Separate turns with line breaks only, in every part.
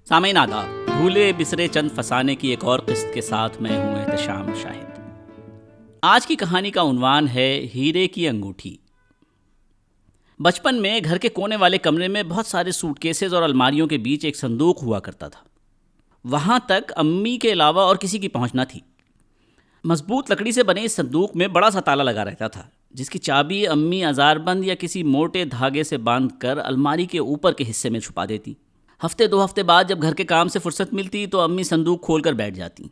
سامعین آداب، بھولے بسرے چند فسانے کی ایک اور قسط کے ساتھ میں ہوں احتشام شاہد۔ آج کی کہانی کا عنوان ہے ہیرے کی انگوٹھی۔ بچپن میں گھر کے کونے والے کمرے میں بہت سارے سوٹ کیسز اور الماریوں کے بیچ ایک صندوق ہوا کرتا تھا۔ وہاں تک امی کے علاوہ اور کسی کی پہنچ نہ تھی۔ مضبوط لکڑی سے بنے اس صندوق میں بڑا سا تالا لگا رہتا تھا، جس کی چابی امی ازار بند یا کسی موٹے دھاگے سے باندھ کر الماری کے اوپر کے حصے میں چھپا دیتی۔ ہفتے 2 ہفتے بعد جب گھر کے کام سے فرصت ملتی تو امی صندوق کھول کر بیٹھ جاتی۔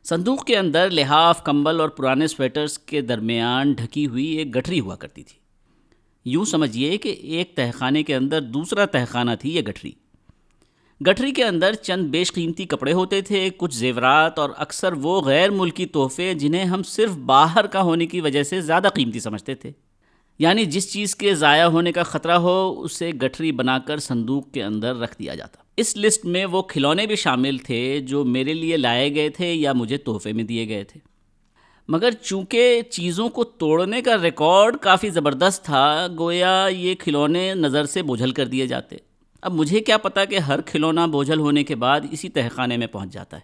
صندوق کے اندر لحاف، کمبل اور پرانے سویٹرز کے درمیان ڈھکی ہوئی ایک گٹھری ہوا کرتی تھی۔ یوں سمجھیے کہ ایک تہخانے کے اندر دوسرا تہخانہ تھی یہ گٹھری۔ گٹھری کے اندر چند بیش قیمتی کپڑے ہوتے تھے، کچھ زیورات اور اکثر وہ غیر ملکی تحفے جنہیں ہم صرف باہر کا ہونے کی وجہ سے زیادہ قیمتی سمجھتے تھے۔ یعنی جس چیز کے ضائع ہونے کا خطرہ ہو اسے گٹھری بنا کر صندوق کے اندر رکھ دیا جاتا۔ اس لسٹ میں وہ کھلونے بھی شامل تھے جو میرے لیے لائے گئے تھے یا مجھے تحفے میں دیے گئے تھے۔ مگر چونکہ چیزوں کو توڑنے کا ریکارڈ کافی زبردست تھا، گویا یہ کھلونے نظر سے بوجھل کر دیے جاتے۔ اب مجھے کیا پتا کہ ہر کھلونا بوجھل ہونے کے بعد اسی تہخانے میں پہنچ جاتا ہے۔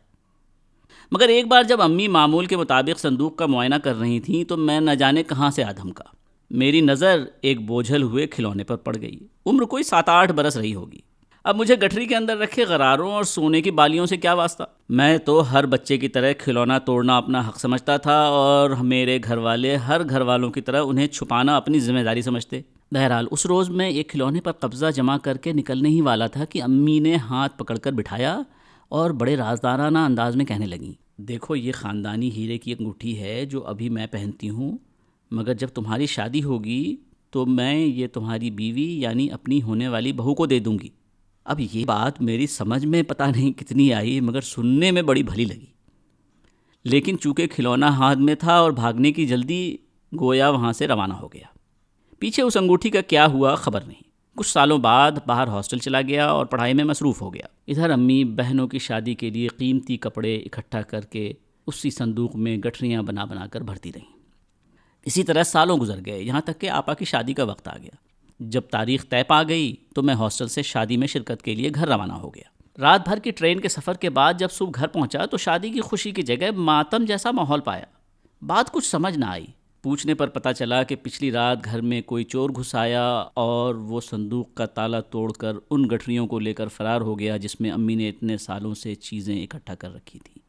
مگر ایک بار جب امی معمول کے مطابق صندوق کا معائنہ کر رہی تھیں تو میں نہ جانے کہاں سے آ دھمکا۔ میری نظر ایک بوجھل ہوئے کھلونے پر پڑ گئی۔ عمر کوئی 7-8 برس رہی ہوگی۔ اب مجھے گٹھری کے اندر رکھے غراروں اور سونے کی بالیوں سے کیا واسطہ؟ میں تو ہر بچے کی طرح کھلونا توڑنا اپنا حق سمجھتا تھا، اور میرے گھر والے ہر گھر والوں کی طرح انہیں چھپانا اپنی ذمہ داری سمجھتے۔ بہرحال اس روز میں ایک کھلونے پر قبضہ جمع کر کے نکلنے ہی والا تھا کہ امی نے ہاتھ پکڑ کر بٹھایا اور بڑے رازدارانہ انداز میں کہنے لگیں، دیکھو یہ خاندانی ہیرے کی انگوٹھی ہے جو ابھی میں پہنتی ہوں، مگر جب تمہاری شادی ہوگی تو میں یہ تمہاری بیوی یعنی اپنی ہونے والی بہو کو دے دوں گی۔ اب یہ بات میری سمجھ میں پتہ نہیں کتنی آئی، مگر سننے میں بڑی بھلی لگی۔ لیکن چونکہ کھلونا ہاتھ میں تھا اور بھاگنے کی جلدی، گویا وہاں سے روانہ ہو گیا۔ پیچھے اس انگوٹھی کا کیا ہوا خبر نہیں۔ کچھ سالوں بعد باہر ہاسٹل چلا گیا اور پڑھائی میں مصروف ہو گیا۔ ادھر امی بہنوں کی شادی کے لیے قیمتی کپڑے اکٹھا کر کے اسی صندوق میں گٹھریاں بنا بنا کر بھرتی رہیں۔ اسی طرح سالوں گزر گئے، یہاں تک کہ آپا کی شادی کا وقت آ گیا۔ جب تاریخ طے پا گئی تو میں ہاسٹل سے شادی میں شرکت کے لیے گھر روانہ ہو گیا۔ رات بھر کی ٹرین کے سفر کے بعد جب صبح گھر پہنچا تو شادی کی خوشی کی جگہ ماتم جیسا ماحول پایا۔ بات کچھ سمجھ نہ آئی۔ پوچھنے پر پتہ چلا کہ پچھلی رات گھر میں کوئی چور گھس آیا اور وہ صندوق کا تالا توڑ کر ان گٹھریوں کو لے کر فرار ہو گیا جس میں امی نے اتنے سالوں سے چیزیں اکٹھا کر رکھی تھیں۔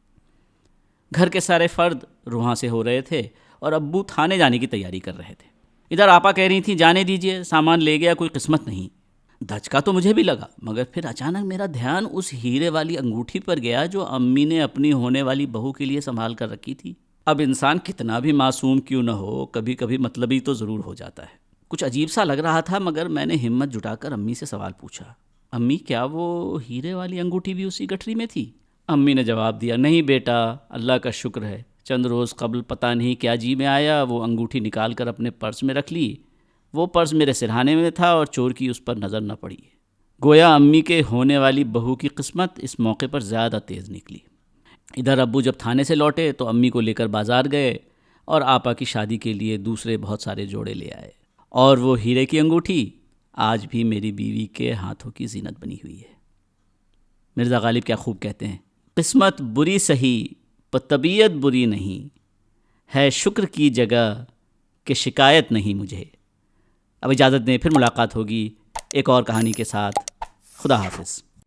گھر کے سارے فرد رواں سے ہو رہے تھے اور ابو تھانے جانے کی تیاری کر رہے تھے۔ ادھر آپا کہہ رہی تھیں جانے دیجئے، سامان لے گیا کوئی قسمت نہیں۔ دھچکا تو مجھے بھی لگا، مگر پھر اچانک میرا دھیان اس ہیرے والی انگوٹھی پر گیا جو امی نے اپنی ہونے والی بہو کے لیے سنبھال کر رکھی تھی۔ اب انسان کتنا بھی معصوم کیوں نہ ہو، کبھی کبھی مطلبی تو ضرور ہو جاتا ہے۔ کچھ عجیب سا لگ رہا تھا، مگر میں نے ہمت جٹا کر امی سے سوال پوچھا، امی کیا وہ ہیرے والی انگوٹھی بھی اسی گٹھری میں تھی؟ امی نے جواب دیا، نہیں بیٹا، اللہ کا شکر ہے، چند روز قبل پتہ نہیں کیا جی میں آیا، وہ انگوٹھی نکال کر اپنے پرس میں رکھ لی۔ وہ پرس میرے سرہانے میں تھا اور چور کی اس پر نظر نہ پڑی۔ گویا امی کے ہونے والی بہو کی قسمت اس موقع پر زیادہ تیز نکلی۔ ادھر ابو جب تھانے سے لوٹے تو امی کو لے کر بازار گئے اور آپا کی شادی کے لیے دوسرے بہت سارے جوڑے لے آئے، اور وہ ہیرے کی انگوٹھی آج بھی میری بیوی کے ہاتھوں کی زینت بنی ہوئی ہے۔ مرزا غالب کیا خوب کہتے ہیں، قسمت بری سہی پر طبیعت بری نہیں، ہے شکر کی جگہ کہ شکایت نہیں مجھے۔ اب اجازت دیں، پھر ملاقات ہوگی ایک اور کہانی کے ساتھ۔ خدا حافظ۔